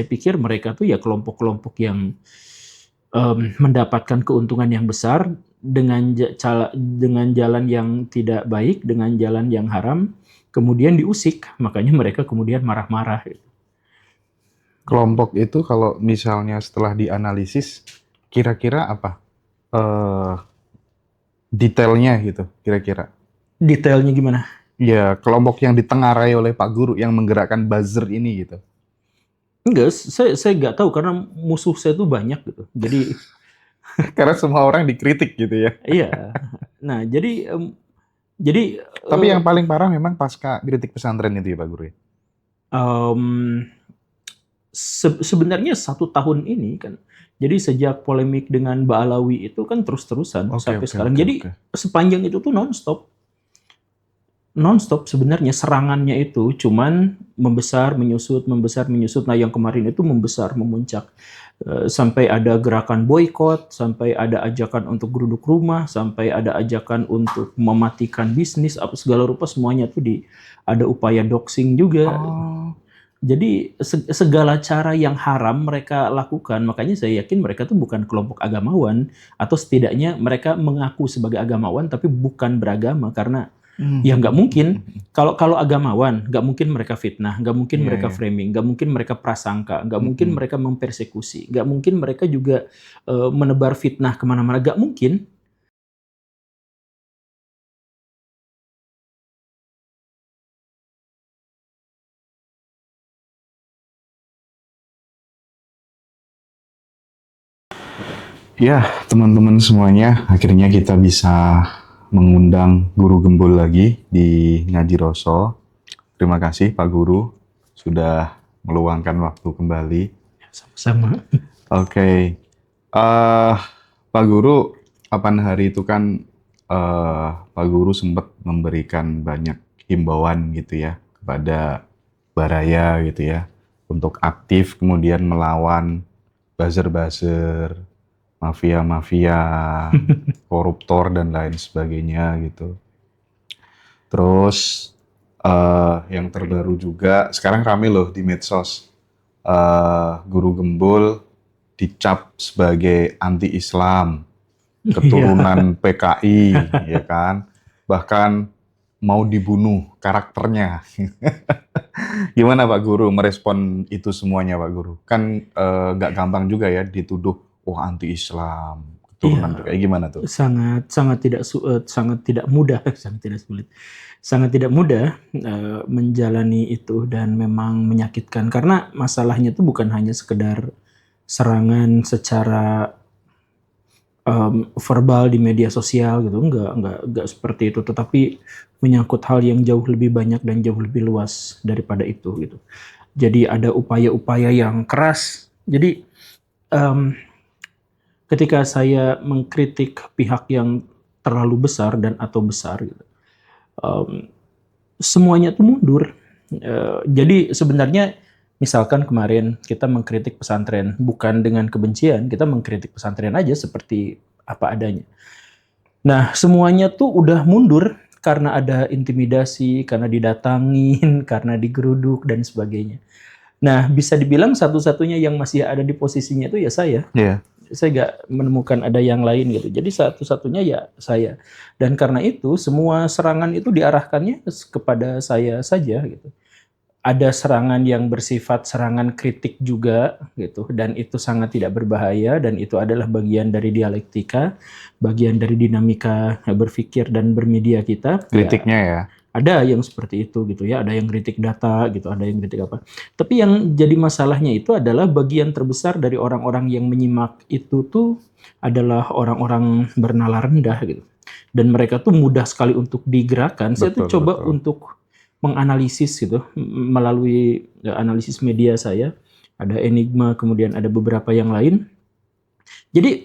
Saya pikir mereka tuh ya kelompok-kelompok yang mendapatkan keuntungan yang besar dengan jalan yang tidak baik, dengan jalan yang haram, kemudian diusik, makanya mereka kemudian marah-marah. Kelompok itu kalau misalnya setelah dianalisis, kira-kira apa eh, detailnya gitu, kira-kira? Detailnya gimana? Ya, kelompok yang ditengarai oleh Pak Guru yang menggerakkan buzzer ini gitu. Enggak, saya nggak tahu karena musuh saya tuh banyak gitu. Jadi Karena semua orang dikritik gitu ya. iya. Nah, jadi Tapi yang paling parah memang pasca kritik pesantren itu ya Pak Guru ya. em, sebenarnya 1 tahun ini kan. Jadi sejak polemik dengan Mbak Alawi itu kan terus-terusan Oke, sampai oke, sekarang. oke, Jadi oke. sepanjang itu tuh nonstop sebenarnya serangannya itu cuman membesar, menyusut, membesar, menyusut. Nah, yang kemarin itu membesar, memuncak. Sampai ada gerakan boykot, sampai ada ajakan untuk geruduk rumah, sampai ada ajakan untuk mematikan bisnis, apa segala rupa semuanya tuh ada upaya doxing juga. Oh, Jadi segala cara yang haram mereka lakukan, makanya saya yakin mereka tuh bukan kelompok agamawan, atau setidaknya mereka mengaku sebagai agamawan tapi bukan beragama karena ya nggak mungkin. Kalau kalau agamawan, nggak mungkin mereka fitnah, nggak mungkin iya, mereka iya. framing, nggak mungkin mereka prasangka, nggak mungkin Mm-mm. mereka mempersekusi, nggak mungkin mereka juga menebar fitnah kemana-mana, nggak mungkin. Ya, teman-teman semuanya, akhirnya kita bisa mengundang Guru Gembul lagi di Ngaji Roso. Terima kasih Pak Guru sudah meluangkan waktu kembali. Sama-sama. Oke, Pak Guru, kapan hari itu kan Pak Guru sempat memberikan banyak himbauan gitu ya kepada Baraya gitu ya untuk aktif kemudian melawan buzzer-buzzer, mafia-mafia, koruptor dan lain sebagainya gitu. Terus yang terbaru juga sekarang rame loh di medsos, Guru Gembul dicap sebagai anti-Islam, Iya. keturunan PKI, ya kan? Bahkan mau dibunuh karakternya. Gimana Pak Guru merespon itu semuanya Pak Guru? Kan nggak gampang juga ya dituduh, oh anti-Islam, keturunan Iya, PKI, gimana tuh? sangat sangat sangat tidak mudah, sangat tidak sulit, sangat tidak mudah menjalani itu dan memang menyakitkan karena masalahnya itu bukan hanya sekedar serangan secara verbal di media sosial gitu, enggak seperti itu, tetapi menyangkut hal yang jauh lebih banyak dan jauh lebih luas daripada itu gitu. Jadi ada upaya-upaya yang keras. Jadi em, ketika saya mengkritik pihak yang terlalu besar dan atau besar gitu, em, semuanya tuh mundur. Jadi sebenarnya misalkan kemarin kita mengkritik pesantren bukan dengan kebencian, kita mengkritik pesantren aja seperti apa adanya. Nah, semuanya tuh udah mundur karena ada intimidasi, karena didatangin, karena digeruduk dan sebagainya. Nah, bisa dibilang satu-satunya yang masih ada di posisinya itu ya saya. Iya. Saya nggak menemukan ada yang lain gitu. Jadi satu-satunya ya saya. Dan karena itu semua serangan itu diarahkannya kepada saya saja gitu. Ada serangan yang bersifat serangan kritik juga gitu, dan itu sangat tidak berbahaya dan itu adalah bagian dari dialektika, bagian dari dinamika berpikir dan bermedia kita. Ya, Kritiknya ya. ada yang seperti itu gitu ya, ada yang kritik data gitu, ada yang kritik apa. Tapi yang jadi masalahnya itu adalah bagian terbesar dari orang-orang yang menyimak itu tuh adalah orang-orang bernalar rendah gitu. Dan mereka tuh mudah sekali untuk digerakkan. Saya tuh Betul, coba betul. untuk menganalisis gitu melalui analisis media saya. Ada Enigma, kemudian ada beberapa yang lain. Jadi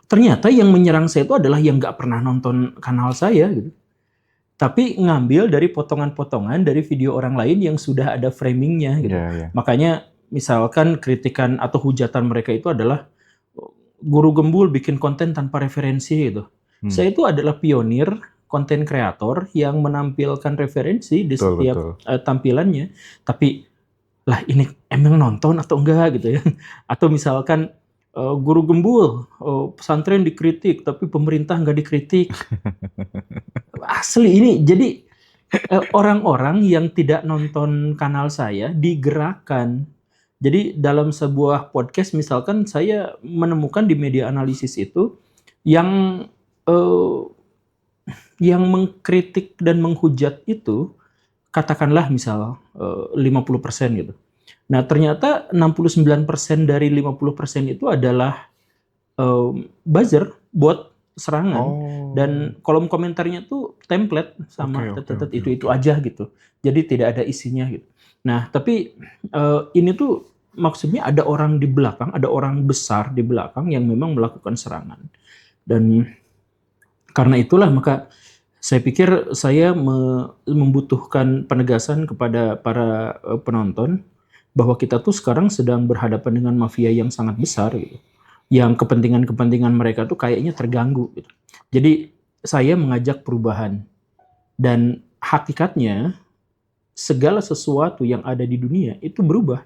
ternyata yang menyerang saya itu adalah yang nggak pernah nonton kanal saya gitu, tapi ngambil dari potongan-potongan dari video orang lain yang sudah ada framingnya gitu. Iya, iya. Makanya misalkan kritikan atau hujatan mereka itu adalah Guru Gembul bikin konten tanpa referensi gitu. Hmm, Saya itu adalah pionir konten kreator yang menampilkan referensi di betul, setiap betul. tampilannya. Tapi lah ini emang nonton atau enggak gitu ya. Atau misalkan guru gembul, pesantren dikritik tapi pemerintah nggak dikritik. Asli ini jadi orang-orang yang tidak nonton kanal saya digerakkan. Jadi dalam sebuah podcast misalkan saya menemukan di media analisis itu yang eh, yang mengkritik dan menghujat itu katakanlah misal 50% gitu. Nah, ternyata 69% dari 50% itu adalah buzzer, bot serangan, Oh, dan kolom komentarnya tuh template oke, sama oke, tetet oke, itu oke. aja gitu. Jadi tidak ada isinya gitu. Nah, tapi ini tuh maksudnya ada orang di belakang, ada orang besar di belakang yang memang melakukan serangan. Dan karena itulah maka saya pikir saya membutuhkan penegasan kepada para penonton bahwa kita tuh sekarang sedang berhadapan dengan mafia yang sangat besar gitu. Yang kepentingan-kepentingan mereka tuh kayaknya terganggu gitu. Jadi saya mengajak perubahan dan hakikatnya segala sesuatu yang ada di dunia itu berubah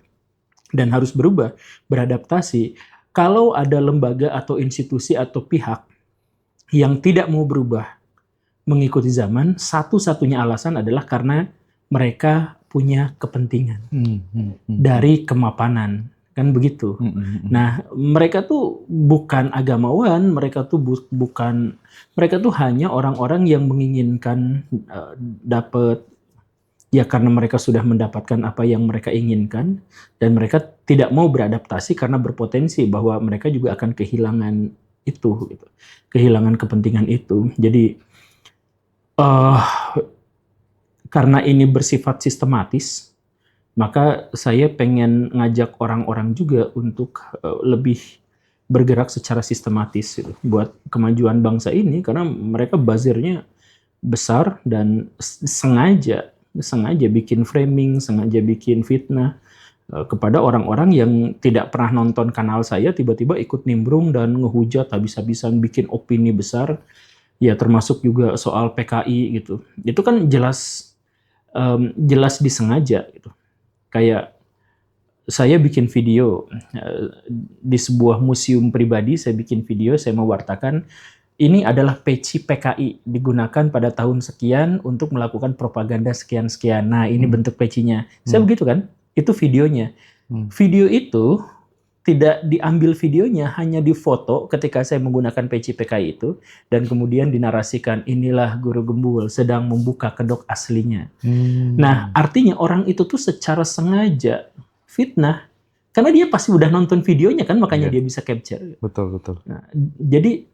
dan harus berubah, beradaptasi. Kalau ada lembaga atau institusi atau pihak yang tidak mau berubah mengikuti zaman, satu-satunya alasan adalah karena mereka punya kepentingan Hmm, hmm, hmm, dari kemapanan, kan begitu. hmm, hmm, hmm. Nah, mereka tuh bukan agamawan, mereka tuh bukan, mereka tuh hanya orang-orang yang menginginkan dapat, ya karena mereka sudah mendapatkan apa yang mereka inginkan, dan mereka tidak mau beradaptasi karena berpotensi bahwa mereka juga akan kehilangan itu, gitu. Kehilangan kepentingan itu. Jadi uh, karena ini bersifat sistematis, maka saya pengen ngajak orang-orang juga untuk lebih bergerak secara sistematis gitu, buat kemajuan bangsa ini, karena mereka buzzernya besar dan sengaja bikin framing, sengaja bikin fitnah kepada orang-orang yang tidak pernah nonton kanal saya, tiba-tiba ikut nimbrung dan ngehujat habis-habisan, bikin opini besar, ya termasuk juga soal PKI gitu. Itu kan jelas jelas disengaja gitu. Kayak saya bikin video di sebuah museum pribadi, saya bikin video, saya mewartakan ini adalah peci PKI digunakan pada tahun sekian untuk melakukan propaganda sekian-sekian. Nah, ini Hmm, bentuk pecinya. Saya hmm, begitu kan? Itu videonya. hmm. Video itu tidak diambil videonya, hanya difoto ketika saya menggunakan peci PKI itu, dan kemudian dinarasikan inilah Guru Gembul sedang membuka kedok aslinya. Nah, Hmm. artinya orang itu tuh secara sengaja fitnah karena dia pasti udah nonton videonya kan, makanya Iya, dia bisa capture. betul, betul. Nah, jadi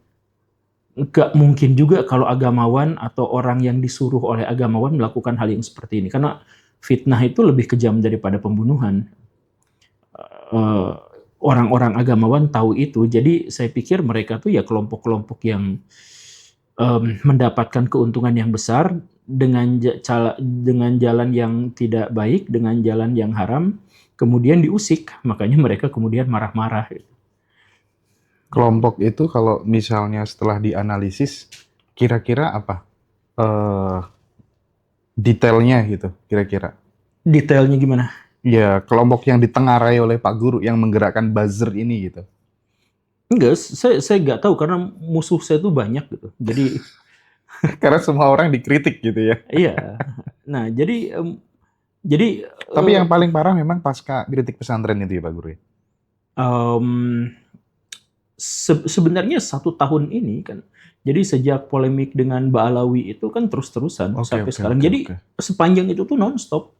nggak mungkin juga kalau agamawan atau orang yang disuruh oleh agamawan melakukan hal yang seperti ini, karena fitnah itu lebih kejam daripada pembunuhan. Eh, Orang-orang agamawan tahu itu, jadi saya pikir mereka tuh ya kelompok-kelompok yang mendapatkan keuntungan yang besar dengan jalan yang tidak baik, dengan jalan yang haram, kemudian diusik, makanya mereka kemudian marah-marah. Kelompok itu kalau misalnya setelah dianalisis, kira-kira apa eh detailnya gitu, kira-kira? Detailnya gimana? Ya, kelompok yang ditengarai oleh Pak Guru yang menggerakkan buzzer ini gitu. Enggak, saya nggak tahu karena musuh saya tuh banyak gitu. Jadi Karena semua orang dikritik gitu ya. iya. Nah, jadi Tapi yang paling parah memang pasca kritik pesantren itu ya Pak Guru ya. em, sebenarnya 1 tahun ini kan. Jadi sejak polemik dengan Mbak Alawi itu kan terus-terusan Oke, sampai oke, sekarang. oke, Jadi oke. sepanjang itu tuh nonstop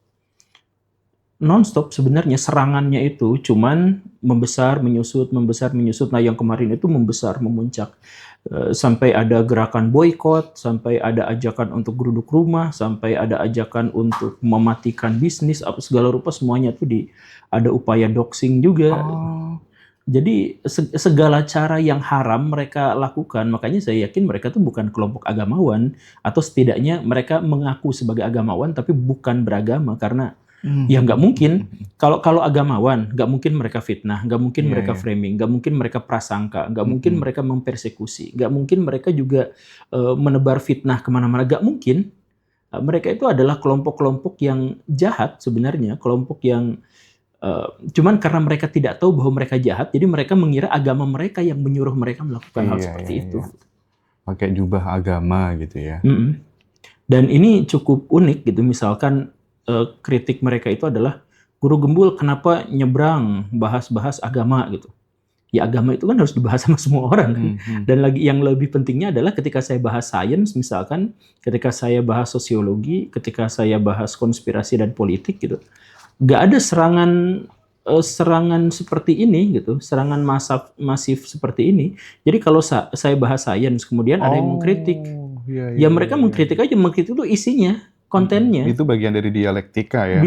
sebenarnya serangannya itu cuman membesar, menyusut, membesar, menyusut. Nah, yang kemarin itu membesar, memuncak. Sampai ada gerakan boykot, sampai ada ajakan untuk geruduk rumah, sampai ada ajakan untuk mematikan bisnis, apa segala rupa semuanya tuh ada upaya doxing juga. Oh, Jadi segala cara yang haram mereka lakukan, makanya saya yakin mereka tuh bukan kelompok agamawan, atau setidaknya mereka mengaku sebagai agamawan tapi bukan beragama, karena ya nggak mungkin. Kalau kalau agamawan, nggak mungkin mereka fitnah, nggak mungkin iya, mereka iya. framing, nggak mungkin mereka prasangka, nggak mungkin Mm-mm. mereka mempersekusi, nggak mungkin mereka juga menebar fitnah kemana-mana, nggak mungkin. Mereka itu adalah kelompok-kelompok yang jahat sebenarnya, kelompok yang Cuman karena mereka tidak tahu bahwa mereka jahat, jadi mereka mengira agama mereka yang menyuruh mereka melakukan hal Iya, seperti iya, itu. iya. Pakai jubah agama gitu ya. Mm-mm. Dan ini cukup unik gitu. Misalkan kritik mereka itu adalah guru gembul kenapa nyebrang bahas-bahas agama gitu. Ya agama itu kan harus dibahas sama semua orang kan. Dan lagi yang lebih pentingnya adalah ketika saya bahas sains misalkan, ketika saya bahas sosiologi, ketika saya bahas konspirasi dan politik gitu, nggak ada serangan seperti ini gitu, serangan masif seperti ini. Jadi kalau saya bahas sains kemudian ada yang mengkritik, Iya, ya iya, mereka iya, iya. mengkritik aja, mengkritik itu isinya, kontennya. Itu bagian dari dialektika ya.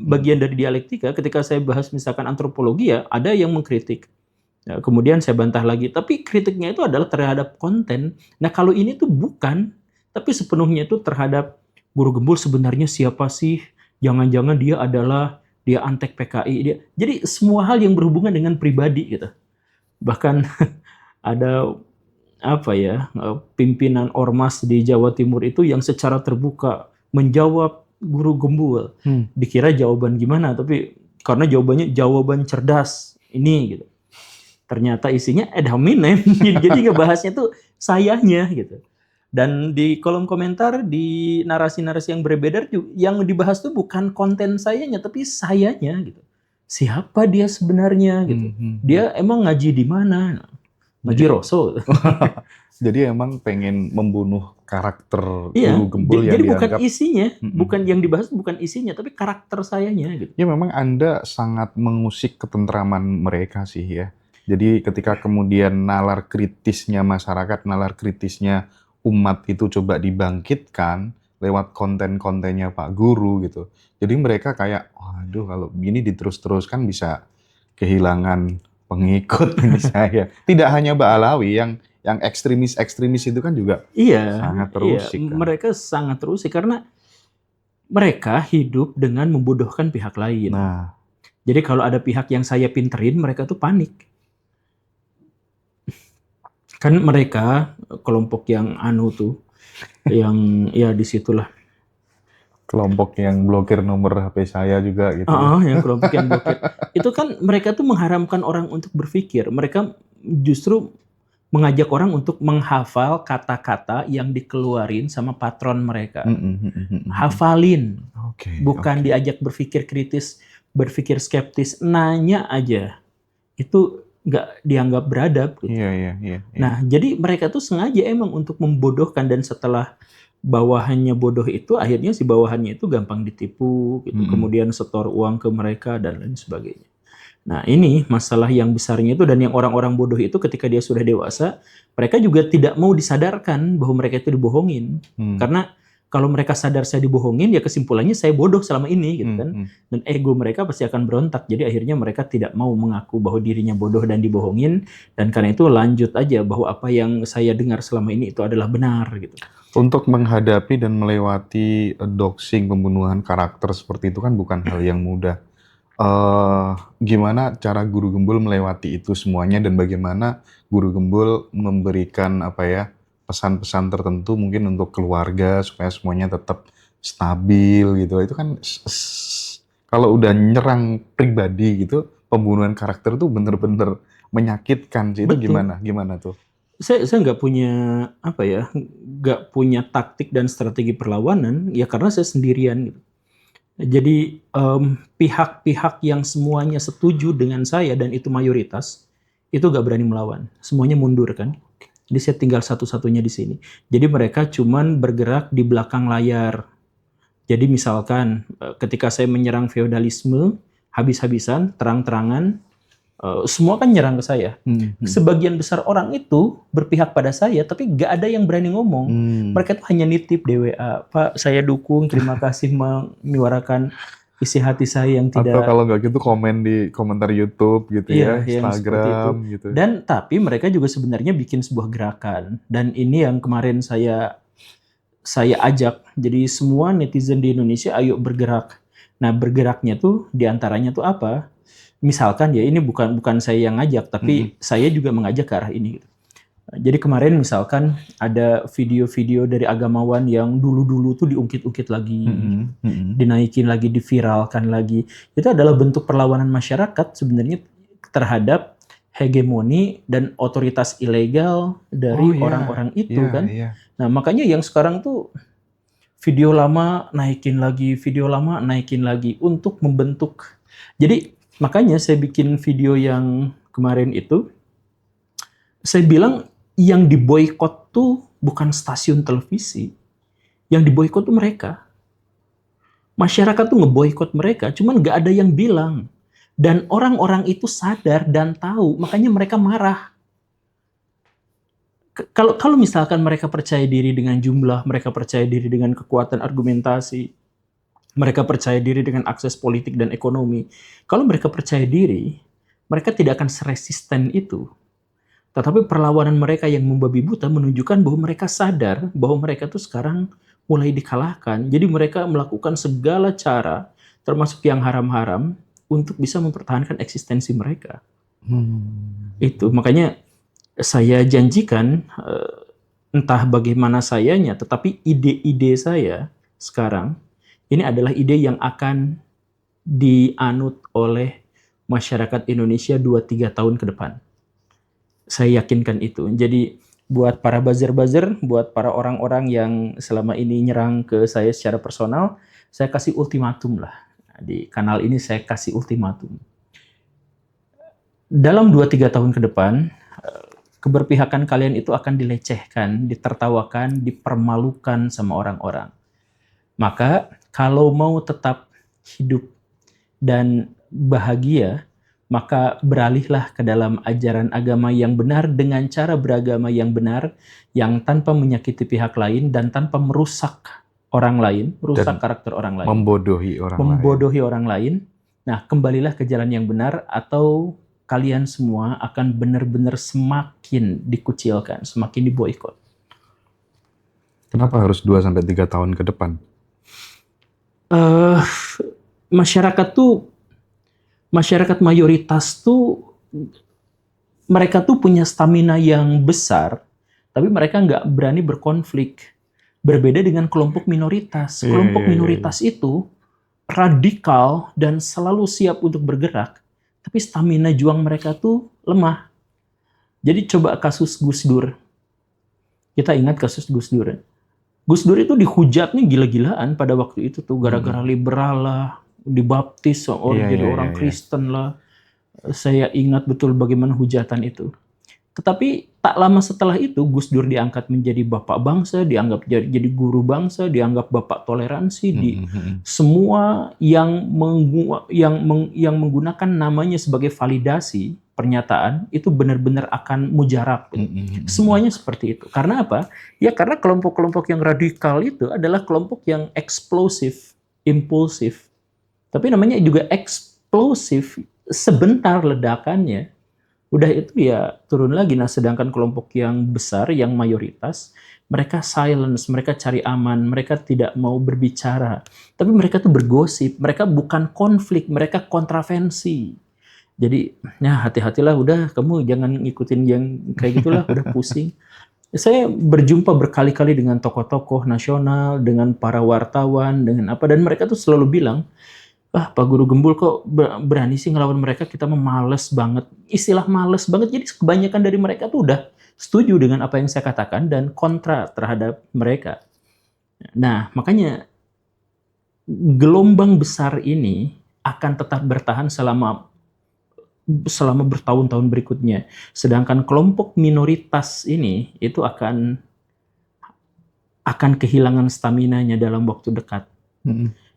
Bagian dari dialektika. Ketika saya bahas misalkan antropologi ya, ada yang mengkritik. Ya, kemudian saya bantah lagi, tapi kritiknya itu adalah terhadap konten. Nah kalau ini tuh bukan, tapi sepenuhnya itu terhadap guru gembul sebenarnya siapa sih? Jangan-jangan dia antek PKI. Jadi semua hal yang berhubungan dengan pribadi gitu. Bahkan ada apa ya, pimpinan ormas di Jawa Timur itu yang secara terbuka menjawab guru gembul. Dikira jawaban gimana, tapi karena jawabannya jawaban cerdas ini gitu. Ternyata isinya ad hominem. Jadi ngebahasnya tuh sayanya gitu. Dan di kolom komentar, di narasi-narasi yang berbeda, yang dibahas tuh bukan konten sayanya, tapi sayanya gitu. Siapa dia sebenarnya gitu. Dia emang ngaji di mana? Ngaji Rasul. Jadi emang pengen membunuh karakter Iya, guru gembul yang jadi bukan dianggap isinya, bukan yang dibahas bukan isinya, tapi karakter sayanya gitu. ya memang Anda sangat mengusik ketentraman mereka sih ya. Jadi ketika kemudian nalar kritisnya masyarakat, nalar kritisnya umat itu coba dibangkitkan lewat konten-kontennya Pak Guru gitu. Jadi mereka kayak, waduh kalau gini diterus-teruskan bisa kehilangan pengikut ini saya. Tidak hanya Mbak Alawi, yang ekstremis-ekstremis itu kan juga sangat terusik kan. Mereka sangat terusik karena mereka hidup dengan membodohkan pihak lain. Nah, jadi kalau ada pihak yang saya pinterin, mereka tuh panik. Kan mereka kelompok yang tuh, yang ya disitulah. kelompok yang blokir nomor HP saya juga gitu. Yang kelompok yang blokir. Itu kan mereka tuh mengharamkan orang untuk berpikir. Mereka justru mengajak orang untuk menghafal kata-kata yang dikeluarin sama patron mereka. Hafalin. Bukan diajak berpikir kritis, berpikir skeptis, nanya aja. Itu nggak dianggap beradab. Gitu. Iya. Nah, jadi mereka tuh sengaja emang untuk membodohkan, dan setelah bawahannya bodoh itu, akhirnya si bawahannya itu gampang ditipu, gitu. Kemudian setor uang ke mereka dan lain sebagainya. Nah, ini masalah yang besarnya itu, dan yang orang-orang bodoh itu ketika dia sudah dewasa, mereka juga tidak mau disadarkan bahwa mereka itu dibohongin. Karena kalau mereka sadar saya dibohongin, ya kesimpulannya saya bodoh selama ini, gitu kan. Dan ego mereka pasti akan berontak. Jadi akhirnya mereka tidak mau mengaku bahwa dirinya bodoh dan dibohongin, dan karena itu lanjut aja bahwa apa yang saya dengar selama ini itu adalah benar, gitu. Untuk menghadapi dan melewati doxing, pembunuhan karakter seperti itu kan bukan hal yang mudah. Gimana cara guru gembul melewati itu semuanya, dan bagaimana guru gembul memberikan pesan-pesan tertentu mungkin untuk keluarga supaya semuanya tetap stabil gitu. Itu kan kalau udah nyerang pribadi gitu, pembunuhan karakter tuh bener-bener menyakitkan sih. Itu gimana tuh? Saya nggak punya taktik dan strategi perlawanan, ya karena saya sendirian gitu. Jadi pihak-pihak yang semuanya setuju dengan saya, dan itu mayoritas, itu nggak berani melawan. Semuanya mundur kan. Jadi saya tinggal satu-satunya di sini. Jadi mereka cuman bergerak di belakang layar. Jadi misalkan ketika saya menyerang feodalisme, habis-habisan, terang-terangan, semua kan nyerang ke saya. Sebagian besar orang itu berpihak pada saya, tapi nggak ada yang berani ngomong. Mereka tuh hanya nitip di WA, Pak, saya dukung, terima kasih menyuarakan isi hati saya yang tidak. Atau kalau nggak gitu komen di komentar YouTube gitu ya, Instagram gitu. Dan tapi mereka juga sebenarnya bikin sebuah gerakan, dan ini yang kemarin saya ajak. Jadi semua netizen di Indonesia ayo bergerak. Nah, bergeraknya tuh diantaranya tuh apa? Misalkan ya, ini bukan saya yang ngajak, tapi saya juga mengajak ke arah ini. Gitu. Jadi kemarin misalkan ada video-video dari agamawan yang dulu-dulu tuh diungkit-ungkit lagi, dinaikin lagi, diviralkan lagi. Itu adalah bentuk perlawanan masyarakat sebenarnya terhadap hegemoni dan otoritas ilegal Oh dari iya, orang-orang itu iya, kan. iya. Nah, makanya yang sekarang tuh video lama naikin lagi, video lama naikin lagi untuk membentuk. Jadi makanya saya bikin video yang kemarin itu, saya bilang yang diboikot tuh bukan stasiun televisi, yang diboikot tuh mereka. Masyarakat tuh ngeboikot mereka, cuman nggak ada yang bilang. Dan orang-orang itu sadar dan tahu, makanya mereka marah. Kalau misalkan mereka percaya diri dengan jumlah, mereka percaya diri dengan kekuatan argumentasi, mereka percaya diri dengan akses politik dan ekonomi. Kalau mereka percaya diri, mereka tidak akan seresisten itu. Tetapi perlawanan mereka yang membabi buta menunjukkan bahwa mereka sadar bahwa mereka tuh sekarang mulai dikalahkan. Jadi mereka melakukan segala cara, termasuk yang haram-haram, untuk bisa mempertahankan eksistensi mereka. Itu makanya saya janjikan, entah bagaimana sayanya, tetapi ide-ide saya sekarang ini adalah ide yang akan dianut oleh masyarakat Indonesia 2-3 tahun ke depan. Saya yakinkan itu. Jadi buat para buzzer-buzzer, buat para orang-orang yang selama ini nyerang ke saya secara personal, saya kasih ultimatum lah. Di kanal ini saya kasih ultimatum. Dalam 2-3 tahun ke depan, keberpihakan kalian itu akan dilecehkan, ditertawakan, dipermalukan sama orang-orang. Maka kalau mau tetap hidup dan bahagia, maka beralihlah ke dalam ajaran agama yang benar dengan cara beragama yang benar, yang tanpa menyakiti pihak lain dan tanpa merusak orang lain, merusak karakter orang lain, membodohi orang lain. Nah, kembalilah ke jalan yang benar atau kalian semua akan benar-benar semakin dikucilkan, semakin diboikot. Kenapa harus 2-3 tahun ke depan? Masyarakat mayoritas tuh mereka tuh punya stamina yang besar, tapi mereka nggak berani berkonflik. Berbeda dengan kelompok minoritas. Kelompok minoritas itu radikal dan selalu siap untuk bergerak, tapi stamina juang mereka tuh lemah. Jadi coba kasus Gus Dur. Kita ingat kasus Gus Dur. Gus Dur itu dihujatnya gila-gilaan pada waktu itu tuh, gara-gara liberal lah, dibaptis jadi orang Kristen lah. Saya ingat betul bagaimana hujatan itu. Tetapi tak lama setelah itu Gus Dur diangkat menjadi bapak bangsa, dianggap jadi guru bangsa, dianggap bapak toleransi di semua yang menggunakan namanya sebagai validasi pernyataan itu benar-benar akan mujarab. Semuanya seperti itu. Karena apa? Ya karena kelompok-kelompok yang radikal itu adalah kelompok yang eksplosif, impulsif. Tapi namanya juga eksplosif, sebentar ledakannya, udah itu ya turun lagi. Nah, sedangkan kelompok yang besar, yang mayoritas, mereka silence, mereka cari aman, mereka tidak mau berbicara. Tapi mereka tuh bergosip, mereka bukan konflik, mereka kontravensi. Jadi, ya hati-hatilah, udah kamu jangan ngikutin yang kayak gitulah, udah pusing. Saya berjumpa berkali-kali dengan tokoh-tokoh nasional, dengan para wartawan, dengan apa, dan mereka tuh selalu bilang, Pak Guru Gembul kok berani sih ngelawan mereka, kita males banget. Istilah males banget, jadi kebanyakan dari mereka tuh udah setuju dengan apa yang saya katakan dan kontra terhadap mereka. Nah, makanya gelombang besar ini akan tetap bertahan selama bertahun-tahun berikutnya. Sedangkan kelompok minoritas ini itu akan kehilangan staminanya dalam waktu dekat.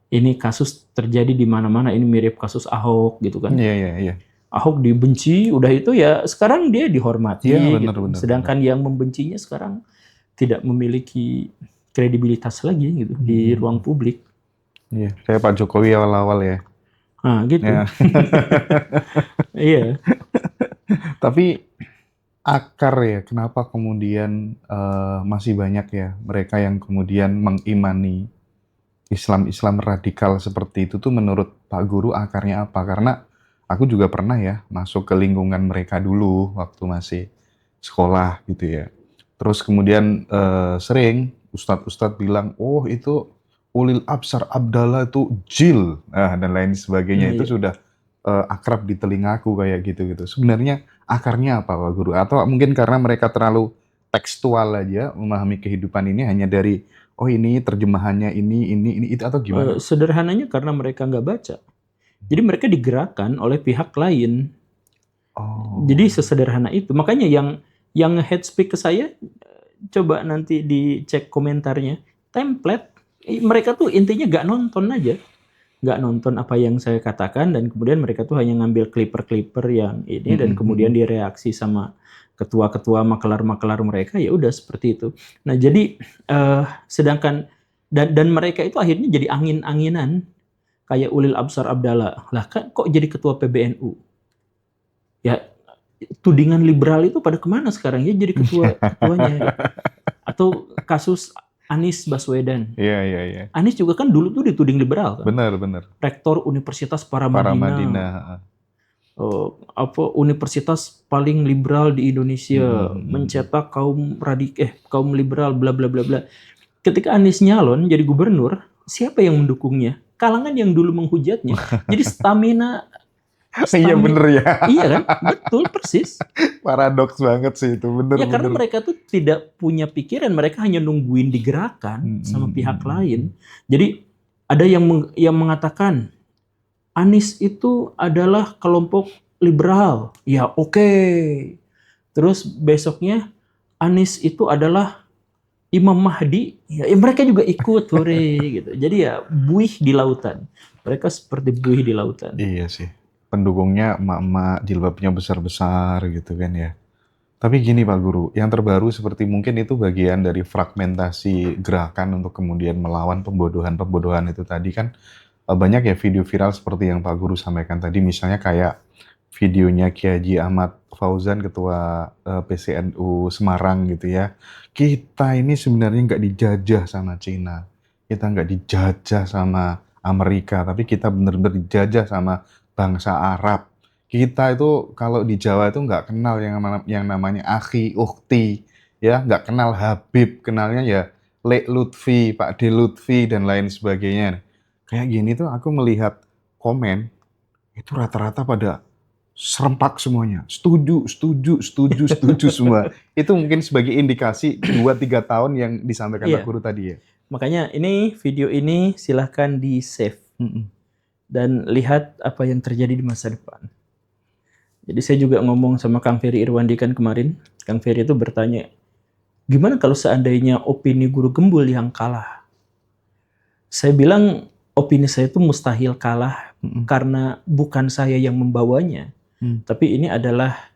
Ini kasus terjadi di mana-mana, ini mirip kasus Ahok gitu kan. Iya. Ahok dibenci, udah itu ya sekarang dia dihormati. Benar, gitu. Sedangkan yang membencinya sekarang tidak memiliki kredibilitas lagi gitu di ruang publik. Iya, kayak Pak Jokowi awal-awal ya. Nah, gitu. Ya. Iya. Tapi akar ya, kenapa kemudian masih banyak ya mereka yang kemudian mengimani Islam radikal seperti itu tuh menurut Pak Guru akarnya apa? Karena aku juga pernah ya masuk ke lingkungan mereka dulu waktu masih sekolah gitu ya. Terus kemudian sering ustadz-ustadz bilang, oh itu Ulil Absar Abdallah itu jil, dan lain sebagainya. Iya. Itu sudah akrab di telingaku kayak gitu-gitu. Sebenarnya akarnya apa Pak Guru? Atau mungkin karena mereka terlalu tekstual aja memahami kehidupan ini hanya dari oh ini terjemahannya ini itu atau gimana? Sederhananya karena mereka nggak baca. Jadi mereka digerakkan oleh pihak lain. Jadi Oh, sesederhana itu. Makanya yang head speak ke saya, coba nanti dicek komentarnya. Template. Mereka tuh intinya nggak nonton aja. Nggak nonton apa yang saya katakan, dan kemudian mereka tuh hanya ngambil clipper-clipper yang ini, dan kemudian direaksi sama ketua-ketua makelar-makelar mereka, ya udah seperti itu. Nah jadi sedangkan dan mereka itu akhirnya jadi angin-anginan kayak Ulil Absar Abdallah. Lah kan kok jadi ketua PBNU? Ya tudingan liberal itu pada kemana sekarang ya jadi ketuanya gitu. Atau kasus Anies Baswedan. iya iya iya. Anies juga kan dulu tuh dituding liberal kan. Benar benar. Rektor Universitas Para Paramadina, Madinah. universitas paling liberal di Indonesia, Mm-mm. mencetak kaum liberal bla bla bla bla. Ketika Anies nyalon jadi gubernur, siapa yang mendukungnya? Kalangan yang dulu menghujatnya. Jadi stamina Iya bener ya. iya kan? Betul persis. Paradoks banget sih itu, bener Ya karena bener. mereka tuh tidak punya pikiran, mereka hanya nungguin digerakkan sama pihak lain. Jadi ada yang mengatakan Anies itu adalah kelompok liberal. Ya oke. Terus besoknya Anies itu adalah Imam Mahdi. Ya mereka juga ikut, hore gitu. Jadi ya buih di lautan. Mereka seperti buih di lautan. Iya sih. Pendukungnya emak-emak jilbabnya besar-besar gitu kan ya. Tapi gini Pak Guru, yang terbaru seperti mungkin itu bagian dari fragmentasi gerakan untuk kemudian melawan pembodohan-pembodohan itu tadi kan banyak ya video viral seperti yang Pak Guru sampaikan tadi, misalnya kayak videonya Kiai Haji Ahmad Fauzan Ketua PCNU Semarang gitu ya. Kita ini sebenarnya nggak dijajah sama Cina, kita nggak dijajah sama Amerika, tapi kita benar-benar dijajah sama bangsa Arab. Kita itu kalau di Jawa itu nggak kenal yang namanya akhi, ukhti, ya nggak kenal Habib, kenalnya ya Lek Lutfi, Pak D Lutfi dan lain sebagainya. Kayak gini tuh aku melihat komen itu rata-rata pada serempak semuanya, setuju, setuju, setuju, setuju semua. Itu mungkin sebagai indikasi 2-3 tahun yang disampaikan Pak Iya. Guru tadi ya. Makanya ini video ini silahkan di save dan lihat apa yang terjadi di masa depan. Jadi saya juga ngomong sama Kang Ferry Irwandi kan kemarin. Kang Ferry itu bertanya, gimana kalau seandainya opini guru gembul yang kalah? Saya bilang opini saya itu mustahil kalah karena bukan saya yang membawanya. Tapi ini adalah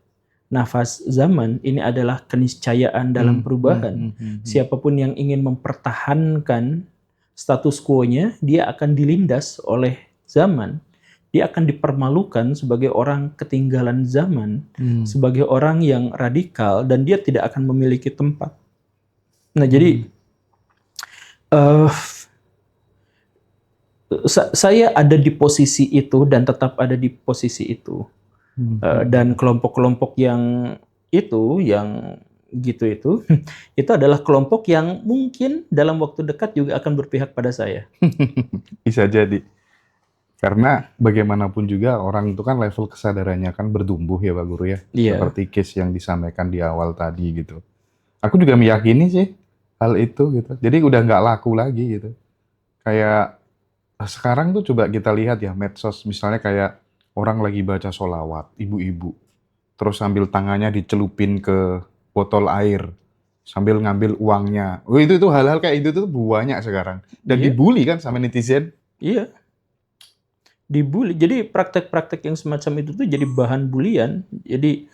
nafas zaman, ini adalah keniscayaan dalam perubahan. Siapapun yang ingin mempertahankan status quo-nya, dia akan dilindas oleh zaman. Dia akan dipermalukan sebagai orang ketinggalan zaman, sebagai orang yang radikal, dan dia tidak akan memiliki tempat. Nah, jadi saya ada di posisi itu dan tetap ada di posisi itu. Dan kelompok-kelompok yang gitu itu adalah kelompok yang mungkin dalam waktu dekat juga akan berpihak pada saya. Bisa jadi. Karena bagaimanapun juga orang itu kan level kesadarannya kan bertumbuh ya Pak Guru ya. Iya. Seperti case yang disampaikan di awal tadi gitu. Aku juga meyakini sih hal itu gitu. Jadi udah nggak laku lagi gitu. Kayak sekarang tuh coba kita lihat ya medsos misalnya kayak orang lagi baca sholawat, ibu-ibu. Terus sambil tangannya dicelupin ke botol air. Sambil ngambil uangnya. Oh, itu hal-hal kayak itu tuh banyak sekarang. Dan Iya. dibully kan sama netizen. Iya. Dibully. Jadi praktek-praktek yang semacam itu tuh jadi bahan bulian. Jadi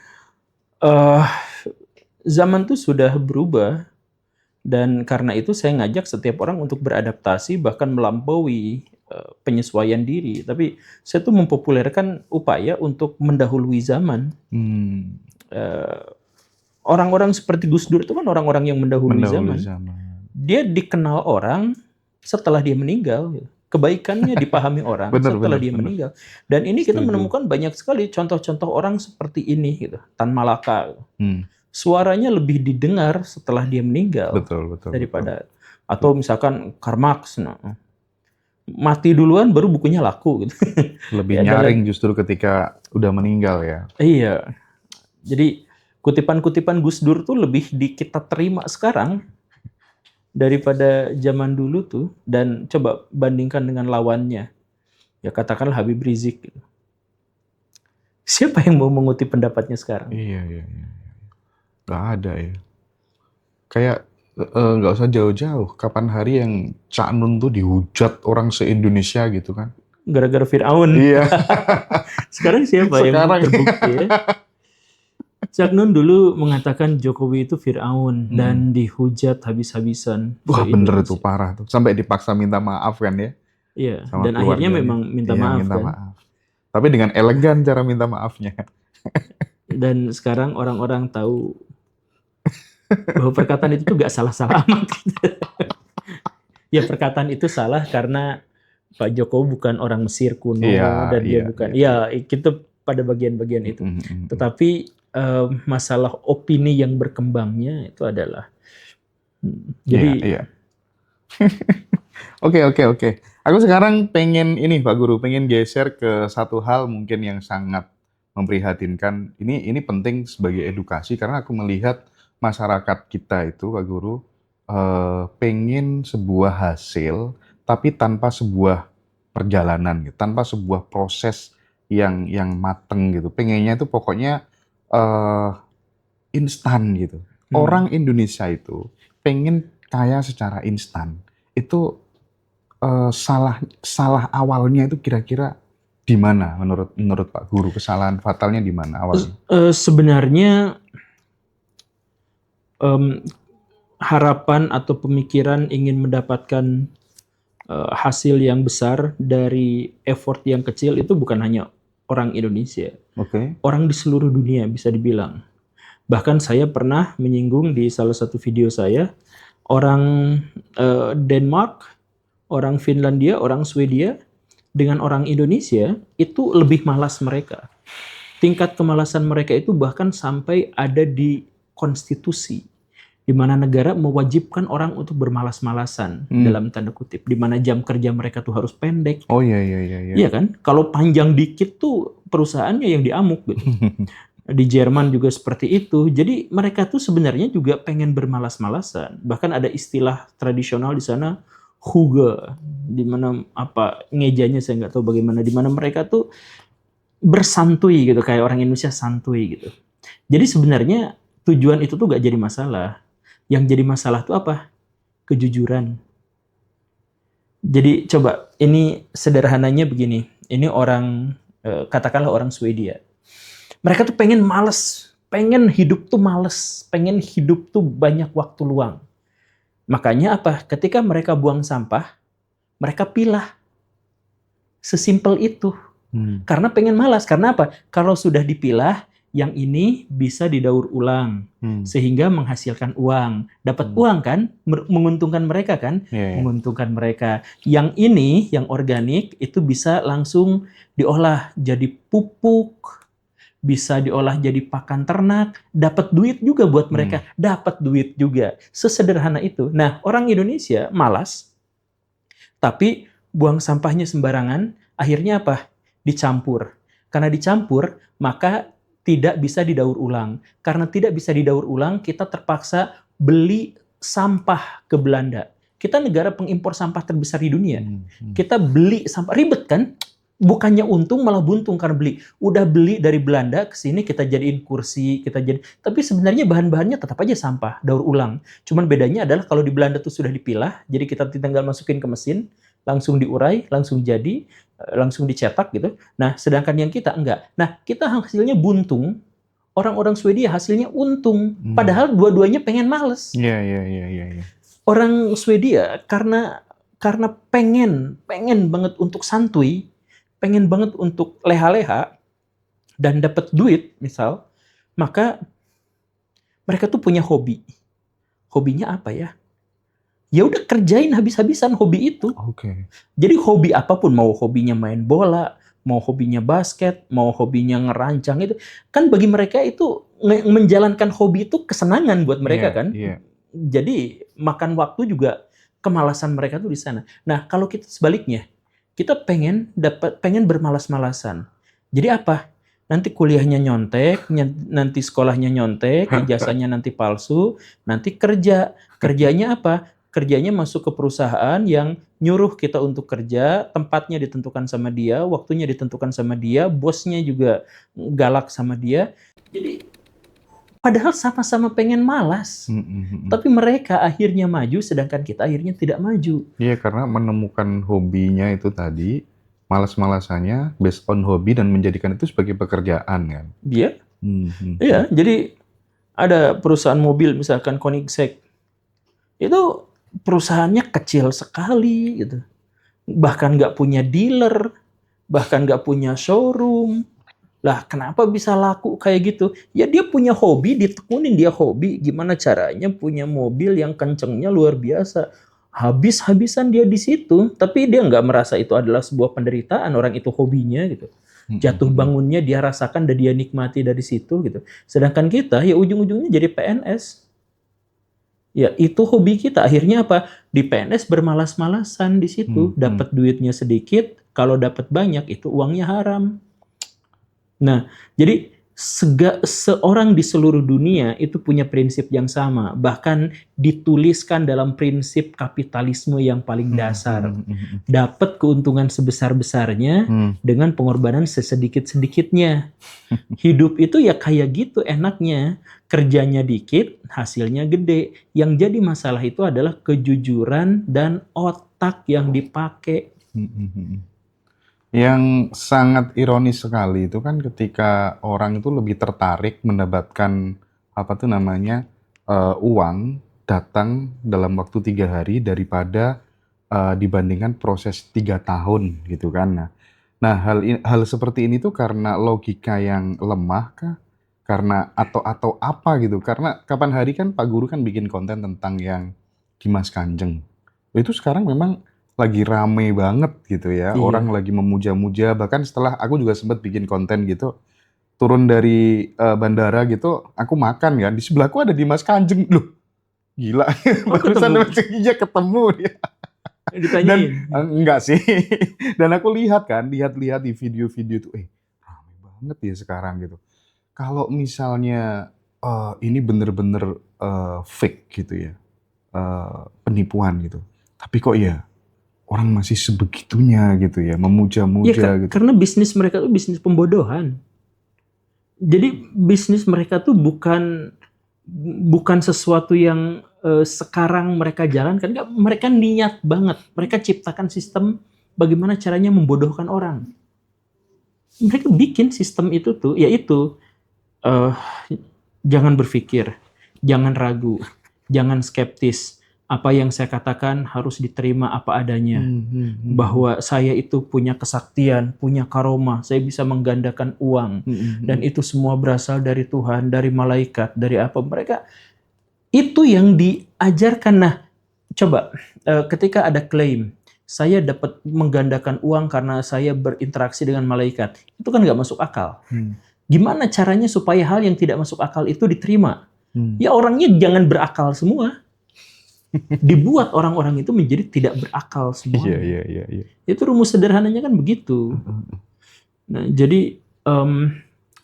zaman tuh sudah berubah, dan karena itu saya ngajak setiap orang untuk beradaptasi bahkan melampaui penyesuaian diri. Tapi saya tuh mempopulerkan upaya untuk mendahului zaman. Orang-orang seperti Gus Dur itu kan orang-orang yang mendahului zaman. Dia dikenal orang setelah dia meninggal. Kebaikannya dipahami orang setelah dia meninggal. Dan ini kita menemukan banyak sekali contoh-contoh orang seperti ini gitu. Tan Malaka. suaranya lebih didengar setelah dia meninggal Betul, betul, betul. daripada atau misalkan Karl Marx, nah, mati duluan baru bukunya laku gitu. Lebih Ya, nyaring justru ketika udah meninggal ya. iya. Jadi kutipan-kutipan Gus Dur tuh lebih kita terima sekarang daripada zaman dulu tuh, dan coba bandingkan dengan lawannya. Ya katakanlah Habib Rizik gitu. Siapa yang mau mengutip pendapatnya sekarang? Iya, iya, iya. Nggak ada ya. Kayak nggak usah jauh-jauh. Kapan hari yang Cak Nun tuh dihujat orang se-Indonesia gitu kan? Gara-gara Fir'aun. Iya. Sekarang siapa yang Sekarang terbukti ya? Cak Nun dulu mengatakan Jokowi itu Fir'aun dan dihujat habis-habisan wah bener se-Indonesia. tuh, parah tuh. Sampai dipaksa minta maaf kan ya Iya, sama dan akhirnya keluarganya. memang minta Iya, maaf minta kan. maaf. Tapi dengan elegan cara minta maafnya. Dan sekarang orang-orang tahu bahwa perkataan itu tuh gak salah-salah amat. Ya perkataan itu salah karena Pak Jokowi bukan orang Mesir kuno Iya, dan dia iya, bukan. iya. Ya kita pada bagian-bagian itu. Mm-mm. Tetapi masalah opini yang berkembangnya itu adalah jadi Iya, iya. Oke, oke, oke. Aku sekarang pengen ini Pak Guru, pengen geser ke satu hal mungkin yang sangat memprihatinkan. Ini penting sebagai edukasi karena aku melihat masyarakat kita itu Pak Guru pengen sebuah hasil tapi tanpa sebuah perjalanan gitu, tanpa sebuah proses yang mateng gitu. Pengennya itu pokoknya eh, instan gitu. Orang Indonesia itu pengen kaya secara instan. Itu salah awalnya itu kira-kira di mana menurut Pak Guru, kesalahan fatalnya di mana awalnya? sebenarnya harapan atau pemikiran ingin mendapatkan hasil yang besar dari effort yang kecil itu bukan hanya orang Indonesia, Oke. orang di seluruh dunia bisa dibilang. Bahkan saya pernah menyinggung di salah satu video saya, orang Denmark, orang Finlandia, orang Swedia, dengan orang Indonesia itu lebih malas mereka. Tingkat kemalasan mereka itu bahkan sampai ada di konstitusi, di mana negara mewajibkan orang untuk bermalas-malasan dalam tanda kutip, di mana jam kerja mereka tuh harus pendek. Oh iya, iya, iya, iya. Iya kan? Kalau panjang dikit tuh perusahaannya yang diamuk gitu. Di Jerman juga seperti itu. Jadi mereka tuh sebenarnya juga pengen bermalas-malasan. Bahkan ada istilah tradisional di sana, Huge, di mana apa ngejanya saya nggak tahu bagaimana. Di mana mereka tuh bersantui gitu, kayak orang Indonesia santuy gitu. Jadi sebenarnya tujuan itu tuh nggak jadi masalah. Yang jadi masalah tuh apa? Kejujuran. Jadi coba ini sederhananya begini. Ini orang katakanlah orang Swedia. Mereka tuh pengen males, pengen hidup tuh males, pengen hidup tuh banyak waktu luang. Makanya apa? Ketika mereka buang sampah, mereka pilah. Sesimpel itu. Karena pengen malas. Karena apa? Kalau sudah dipilah, yang ini bisa didaur ulang. Sehingga menghasilkan uang. Dapat uang kan? Menguntungkan mereka kan? Iya, iya. Menguntungkan mereka. Yang ini, yang organik, itu bisa langsung diolah jadi pupuk, bisa diolah jadi pakan ternak, dapat duit juga buat mereka, dapat duit juga. Sesederhana itu. Nah, orang Indonesia malas, tapi buang sampahnya sembarangan, akhirnya apa? Dicampur. Karena dicampur, maka tidak bisa didaur ulang. Karena tidak bisa didaur ulang, kita terpaksa beli sampah ke Belanda. Kita negara pengimpor sampah terbesar di dunia. Kita beli sampah, ribet kan? Bukannya untung malah buntung karena beli. Udah beli dari Belanda ke sini kita jadiin kursi, tapi sebenarnya bahan-bahannya tetap aja sampah, daur ulang. Cuman bedanya adalah kalau di Belanda tuh sudah dipilah, jadi kita tinggal masukin ke mesin, langsung diurai, langsung jadi, langsung dicetak gitu. Nah, sedangkan yang kita enggak. Nah, kita hasilnya buntung, orang-orang Swedia hasilnya untung. Padahal dua-duanya pengen males. Iya, iya, iya, iya. Orang Swedia karena pengen banget untuk santuy, pengen banget untuk leha-leha dan dapat duit misal, maka mereka tuh punya hobi. Hobinya apa ya? Ya udah kerjain habis-habisan hobi itu. Oke. Jadi hobi apapun, mau hobinya main bola, mau hobinya basket, mau hobinya ngerancang itu, kan bagi mereka itu menjalankan hobi itu kesenangan buat mereka Iya, kan. iya. Jadi makan waktu juga kemalasan mereka tuh di sana. Nah, kalau kita sebaliknya, kita pengen bermalas-malasan. Jadi apa? Nanti kuliahnya nyontek, nanti sekolahnya nyontek, ijazahnya nanti palsu, nanti kerjanya apa? Kerjanya masuk ke perusahaan yang nyuruh kita untuk kerja, tempatnya ditentukan sama dia, waktunya ditentukan sama dia, bosnya juga galak sama dia. Jadi padahal sama-sama pengen malas. Tapi mereka akhirnya maju, sedangkan kita akhirnya tidak maju. Iya, karena menemukan hobinya itu tadi, malas-malasannya based on hobi dan menjadikan itu sebagai pekerjaan kan. Dia, Mhm. iya. Jadi ada perusahaan mobil misalkan Koenigsegg, itu perusahaannya kecil sekali gitu. Bahkan nggak punya dealer, bahkan nggak punya showroom. Lah kenapa bisa laku kayak gitu? Ya dia punya hobi, ditekunin dia hobi. Gimana caranya punya mobil yang kencengnya luar biasa. Habis-habisan dia di situ, tapi dia nggak merasa itu adalah sebuah penderitaan, orang itu hobinya gitu. Jatuh bangunnya dia rasakan dan dia nikmati dari situ gitu. Sedangkan kita ya ujung-ujungnya jadi PNS. Ya itu hobi kita. Akhirnya apa? Di PNS bermalas-malasan di situ, dapat duitnya sedikit, kalau dapat banyak itu uangnya haram. Nah, jadi seorang di seluruh dunia itu punya prinsip yang sama, bahkan dituliskan dalam prinsip kapitalisme yang paling dasar. Dapat keuntungan sebesar-besarnya dengan pengorbanan sesedikit-sedikitnya. Hidup itu ya kayak gitu enaknya, kerjanya dikit, hasilnya gede. Yang jadi masalah itu adalah kejujuran dan otak yang dipakai. Yang sangat ironis sekali itu kan ketika orang itu lebih tertarik mendapatkan apa tuh namanya uang datang dalam waktu 3 hari daripada dibandingkan proses 3 tahun gitu kan. Nah, hal seperti ini tuh karena logika yang lemah kah? Karena atau apa gitu? Karena kapan hari kan Pak Guru kan bikin konten tentang yang Dimas Kanjeng. Itu sekarang memang lagi rame banget gitu ya. Orang Iya. lagi memuja-muja. Bahkan setelah aku juga sempat bikin konten gitu, turun dari bandara gitu, aku makan kan. Di sebelahku ada Dimas Kanjeng. Loh, gila. Oh, Barusan ketemu. iya ketemu dia. Dan Ditanyain. enggak sih. Dan aku lihat di video-video itu, rame banget ya sekarang gitu. Kalau misalnya ini bener-bener fake gitu ya, penipuan gitu. Tapi kok ya orang masih sebegitunya gitu ya, memuja-muja Ya, gitu. karena bisnis mereka tuh bisnis pembodohan. Jadi bisnis mereka tuh bukan sesuatu yang sekarang mereka jalankan. Enggak, mereka niat banget. Mereka ciptakan sistem bagaimana caranya membodohkan orang. Mereka bikin sistem itu tuh, yaitu jangan berpikir, jangan ragu, jangan skeptis. Apa yang saya katakan harus diterima apa adanya. Bahwa saya itu punya kesaktian, punya karomah, saya bisa menggandakan uang. Dan itu semua berasal dari Tuhan, dari malaikat, dari apa. Mereka, itu yang diajarkan. Nah, coba, ketika ada klaim, saya dapat menggandakan uang karena saya berinteraksi dengan malaikat. Itu kan nggak masuk akal. Gimana caranya supaya hal yang tidak masuk akal itu diterima? Ya orangnya jangan berakal semua. Dibuat orang-orang itu menjadi tidak berakal semua. Iya. Itu rumus sederhananya kan begitu. Nah, jadi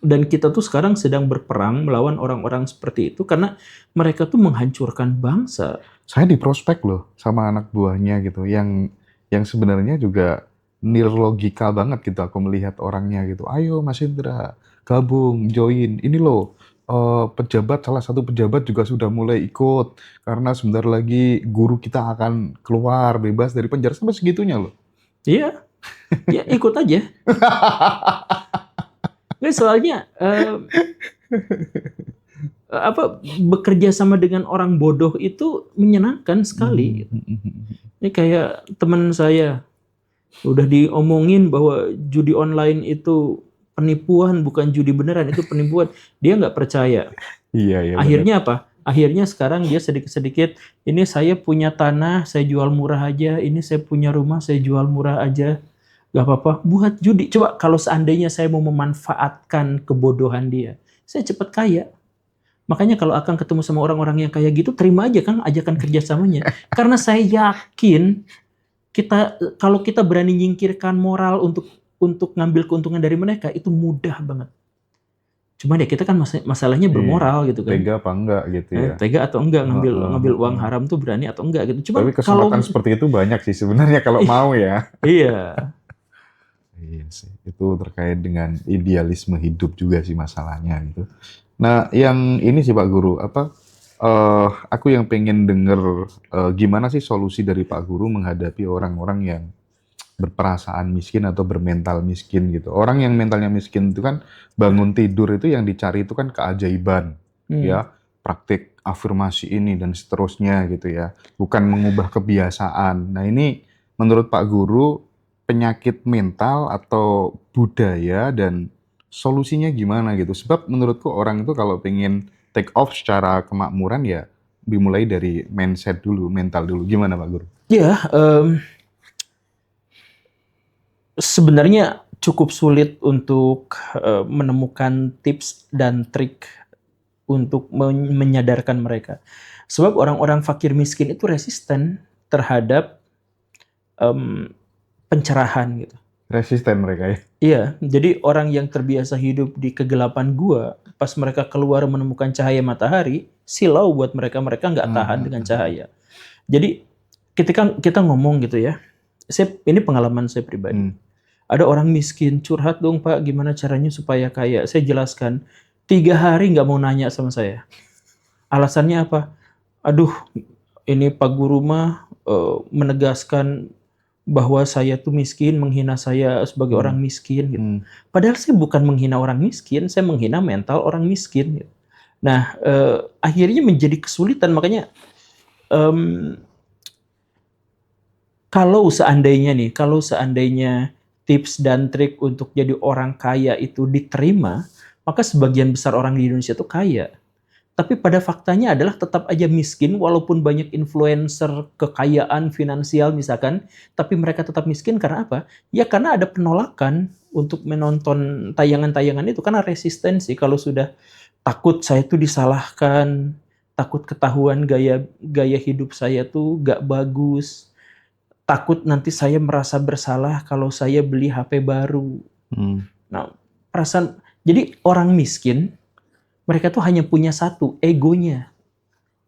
dan kita tuh sekarang sedang berperang melawan orang-orang seperti itu karena mereka tuh menghancurkan bangsa. Saya diprospek loh sama anak buahnya gitu, yang sebenarnya juga nirlogika banget gitu aku melihat orangnya gitu. Ayo Mas Indra, gabung, join. Ini loh, salah satu pejabat juga sudah mulai ikut karena sebentar lagi guru kita akan keluar bebas dari penjara, sampai segitunya loh. Iya, ya ikut aja. Nggak, soalnya bekerja sama dengan orang bodoh itu menyenangkan sekali. Ini kayak teman saya udah diomongin bahwa judi online itu penipuan, bukan judi beneran, itu penipuan. Dia nggak percaya. Iya. Akhirnya apa? Akhirnya sekarang dia sedikit-sedikit, ini saya punya tanah, saya jual murah aja. Ini saya punya rumah, saya jual murah aja. Gak apa-apa, buat judi. Coba kalau seandainya saya mau memanfaatkan kebodohan dia, saya cepat kaya. Makanya kalau akan ketemu sama orang-orang yang kayak gitu, terima aja Kang ajakan kerjasamanya. Karena saya yakin kalau kita berani nyingkirkan moral untuk ngambil keuntungan dari mereka, itu mudah banget. Cuma ya kita kan masalahnya Iya, bermoral gitu kan. tega apa enggak gitu ya. Tega atau enggak ngambil Heeh, ngambil uang heeh. haram tuh berani atau enggak gitu. Tapi Cuman kalau kesempatan seperti itu banyak sih sebenarnya kalau mau ya. iya, Iya sih, itu terkait dengan idealisme hidup juga sih masalahnya gitu. Nah, yang ini sih Pak Guru, aku yang pengen denger gimana sih solusi dari Pak Guru menghadapi orang-orang yang berperasaan miskin atau bermental miskin gitu. Orang yang mentalnya miskin itu kan bangun tidur itu yang dicari itu kan keajaiban, hmm, ya, praktik afirmasi ini dan seterusnya gitu ya, bukan mengubah kebiasaan. Nah ini menurut Pak Guru penyakit mental atau budaya dan solusinya gimana gitu? Sebab menurutku orang itu kalau pengen take off secara kemakmuran ya dimulai dari mindset dulu, mental dulu. Gimana Pak Guru? ya sebenarnya cukup sulit untuk menemukan tips dan trik untuk menyadarkan mereka. Sebab orang-orang fakir miskin itu resisten terhadap em, pencerahan gitu. Resisten mereka ya. Iya, jadi orang yang terbiasa hidup di kegelapan gua, pas mereka keluar menemukan cahaya matahari, silau buat mereka, mereka nggak Hmm, tahan hmm, dengan hmm. cahaya. Jadi ketika kita ngomong gitu ya, ini pengalaman saya pribadi. Hmm. Ada orang miskin, curhat dong Pak, gimana caranya supaya kaya? Saya jelaskan, 3 hari nggak mau nanya sama saya. Alasannya apa? Aduh, ini Pak Guru mah menegaskan bahwa saya tuh miskin, menghina saya sebagai Hmm. orang miskin gitu. Hmm. Padahal saya bukan menghina orang miskin, saya menghina mental orang miskin. Gitu. Nah, akhirnya menjadi kesulitan. Makanya em, kalau seandainya tips dan trik untuk jadi orang kaya itu diterima, maka sebagian besar orang di Indonesia itu kaya. Tapi pada faktanya adalah tetap aja miskin walaupun banyak influencer kekayaan finansial misalkan, tapi mereka tetap miskin karena apa? Ya karena ada penolakan untuk menonton tayangan-tayangan itu karena resistensi kalau sudah takut saya tuh disalahkan, takut ketahuan gaya gaya hidup saya tuh gak bagus, takut nanti saya merasa bersalah kalau saya beli HP baru. Hmm. Nah, perasaan jadi orang miskin mereka tuh hanya punya satu, egonya.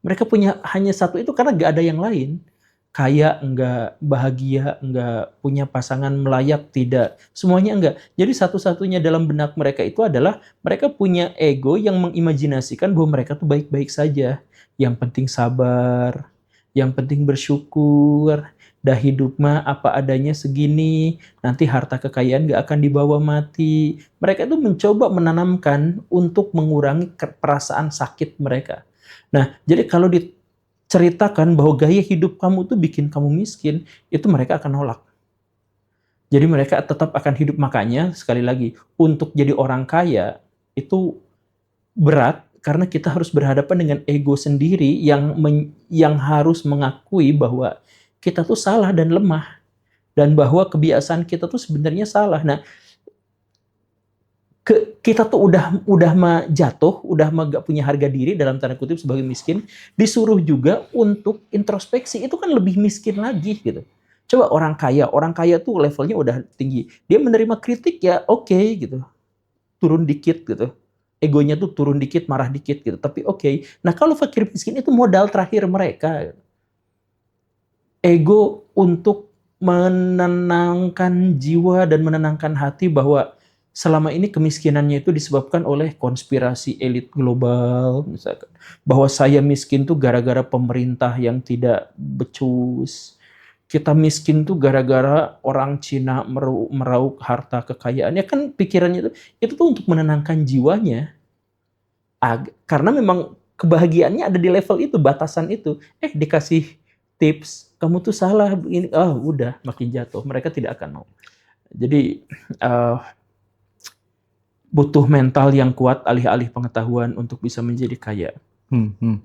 Mereka punya hanya satu itu karena gak ada yang lain. Kaya enggak, bahagia enggak, punya pasangan melayak tidak. Semuanya enggak. Jadi satu-satunya dalam benak mereka itu adalah mereka punya ego yang mengimajinasikan bahwa mereka tuh baik-baik saja. Yang penting sabar, yang penting bersyukur, dah hidup mah apa adanya segini, nanti harta kekayaan gak akan dibawa mati. Mereka itu mencoba menanamkan untuk mengurangi perasaan sakit mereka. Nah, jadi kalau diceritakan bahwa gaya hidup kamu tuh bikin kamu miskin, itu mereka akan nolak. Jadi mereka tetap akan hidup. Makanya sekali lagi, untuk jadi orang kaya itu berat karena kita harus berhadapan dengan ego sendiri yang harus mengakui bahwa kita tuh salah dan lemah dan bahwa kebiasaan kita tuh sebenarnya salah. Nah, kita tuh udah jatuh, udah gak punya harga diri dalam tanda kutip sebagai miskin, disuruh juga untuk introspeksi, itu kan lebih miskin lagi gitu. Coba orang kaya tuh levelnya udah tinggi, dia menerima kritik ya oke gitu, turun dikit gitu, egonya tuh turun dikit, marah dikit gitu, tapi oke. Nah kalau fakir miskin itu modal terakhir mereka, ego untuk menenangkan jiwa dan menenangkan hati bahwa selama ini kemiskinannya itu disebabkan oleh konspirasi elit global, misalkan. Bahwa saya miskin tuh gara-gara pemerintah yang tidak becus. Kita miskin tuh gara-gara orang Cina meraup harta kekayaan. Ya kan pikirannya itu tuh untuk menenangkan jiwanya. Karena memang kebahagiaannya ada di level itu, batasan itu. Dikasih tips, kamu tuh salah begini, udah makin jatuh. Mereka tidak akan mau. Jadi butuh mental yang kuat, alih-alih pengetahuan untuk bisa menjadi kaya. Hmm. Hmm.